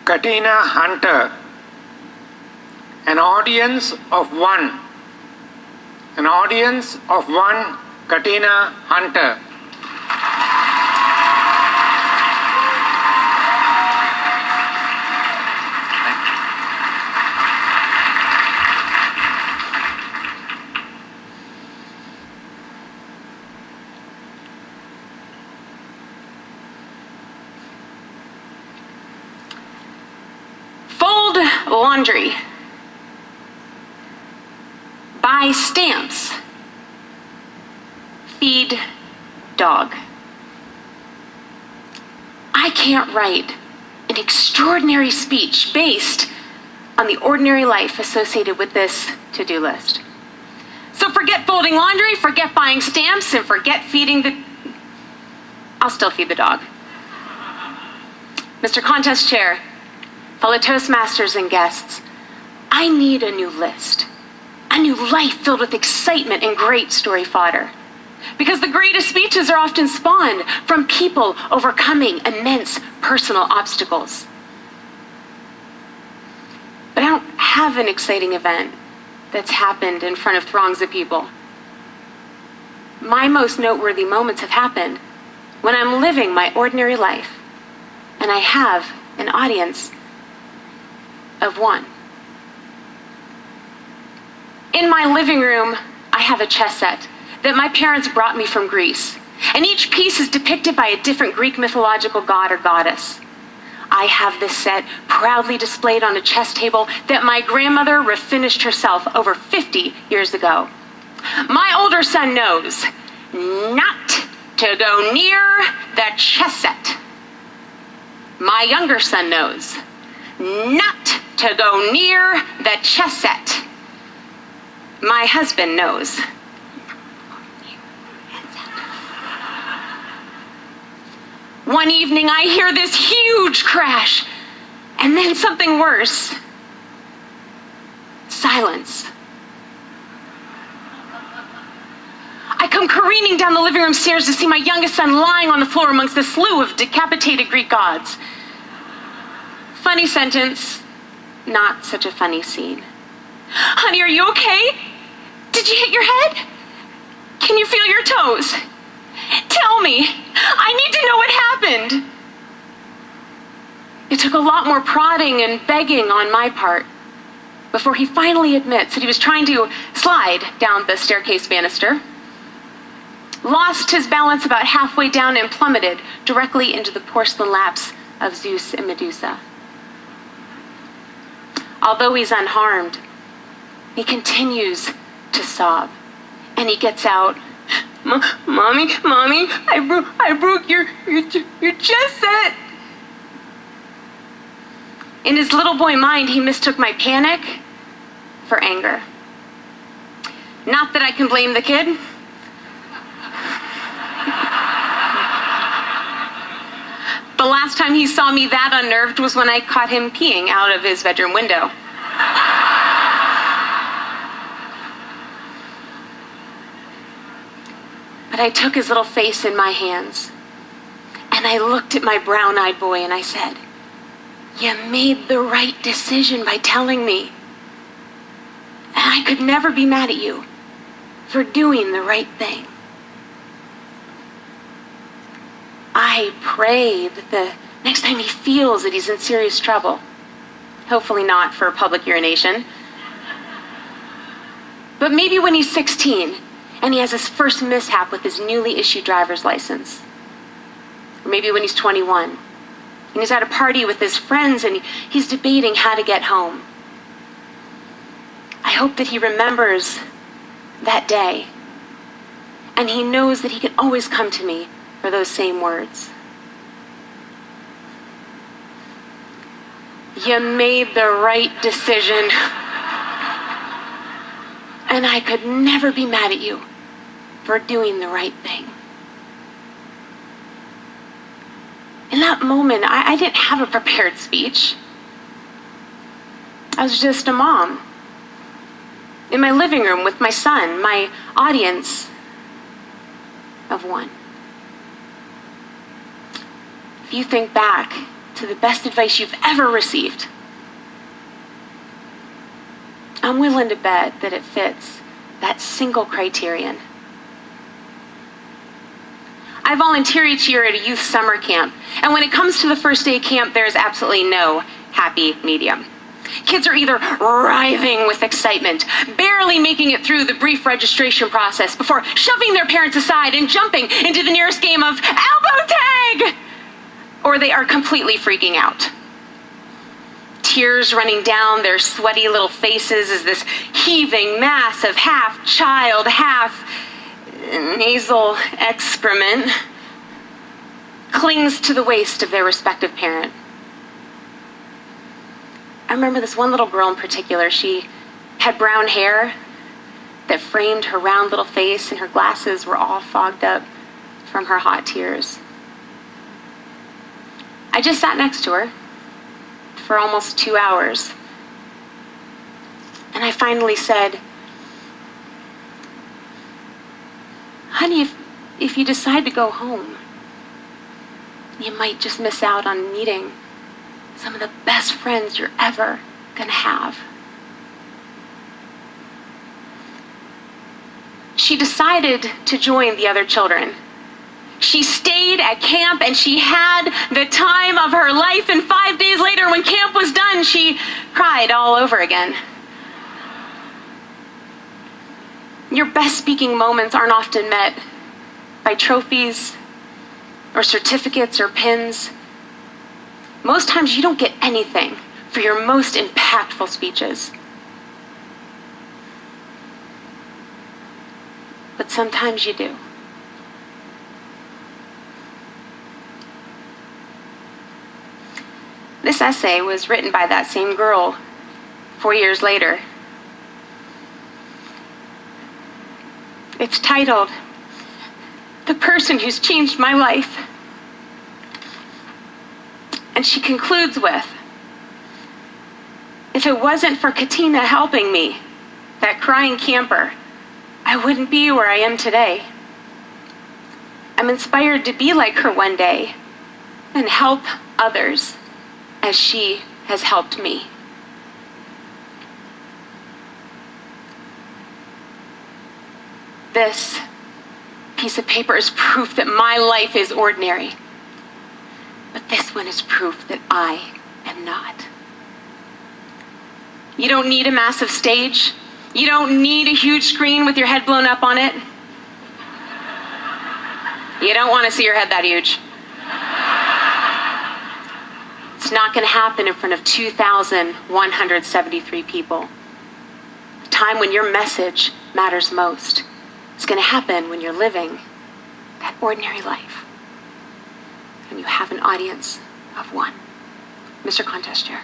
Katina Hunter, an audience of one. An audience of one, Katina Hunter. Fold laundry. Buy stamps. Feed dog. I can't write an extraordinary speech based on the ordinary life associated with this to-do list. So forget folding laundry, forget buying stamps, and forget feeding the... I'll still feed the dog. Mr. Contest Chair, fellow Toastmasters and guests, I need a new list. A new life filled with excitement and great story fodder. Because the greatest speeches are often spawned from people overcoming immense personal obstacles. But I don't have an exciting event that's happened in front of throngs of people. My most noteworthy moments have happened when I'm living my ordinary life and I have an audience of one. In my living room, I have a chess set that my parents brought me from Greece, and each piece is depicted by a different Greek mythological god or goddess. I have this set proudly displayed on a chess table that my grandmother refinished herself over 50 years ago. My older son knows not to go near the chess set. My younger son knows not to go near the chess set. My husband knows. One evening, I hear this huge crash, and then something worse. Silence. I come careening down the living room stairs to see my youngest son lying on the floor amongst a slew of decapitated Greek gods. Funny sentence, not such a funny scene. Honey, are you okay? Did you hit your head? Can you feel your toes? Tell me, I need to know what happened. It took a lot more prodding and begging on my part before he finally admits that he was trying to slide down the staircase banister, lost his balance about halfway down and plummeted directly into the porcelain laps of Zeus and Medusa. Although he's unharmed, he continues to sob, and he gets out, Mommy, I broke your chess set. In his little boy mind, he mistook my panic for anger. Not that I can blame the kid. The last time he saw me that unnerved was when I caught him peeing out of his bedroom window. But I took his little face in my hands, and I looked at my brown-eyed boy and I said, "You made the right decision by telling me. And I could never be mad at you for doing the right thing." I pray that the next time he feels that he's in serious trouble, hopefully not for public urination, but maybe when he's 16, and he has his first mishap with his newly issued driver's license. Or maybe when he's 21, and he's at a party with his friends and he's debating how to get home. I hope that he remembers that day, and he knows that he can always come to me for those same words. You made the right decision, and I could never be mad at you for doing the right thing. In that moment, I didn't have a prepared speech. I was just a mom in my living room with my son, my audience of one. If you think back to the best advice you've ever received. I'm willing to bet that it fits that single criterion. I volunteer each year at a youth summer camp, and when it comes to the first day of camp, there's absolutely no happy medium. Kids are either writhing with excitement, barely making it through the brief registration process before shoving their parents aside and jumping into the nearest game of elbow tag, or they are completely freaking out. Tears running down their sweaty little faces as this heaving mass of half child, half nasal excrement clings to the waist of their respective parent. I remember this one little girl in particular. She had brown hair that framed her round little face, and her glasses were all fogged up from her hot tears. I just sat next to her for almost 2 hours, and I finally said, "Honey, if you decide to go home, you might just miss out on meeting some of the best friends you're ever gonna have." She decided to join the other children. She stayed at camp and she had the time of her life, and 5 days later, when camp was done, she cried all over again. Your best speaking moments aren't often met by trophies or certificates or pins. Most times you don't get anything for your most impactful speeches. But sometimes you do. This essay was written by that same girl 4 years later. It's titled, "The Person Who's Changed My Life." And she concludes with, "If it wasn't for Katina helping me, that crying camper, I wouldn't be where I am today. I'm inspired to be like her one day and help others as she has helped me." This piece of paper is proof that my life is ordinary. But this one is proof that I am not. You don't need a massive stage. You don't need a huge screen with your head blown up on it. You don't want to see your head that huge. It's not going to happen in front of 2,173 people. The time when your message matters most is going to happen when you're living that ordinary life. And you have an audience of one. Mr. Contest Chair.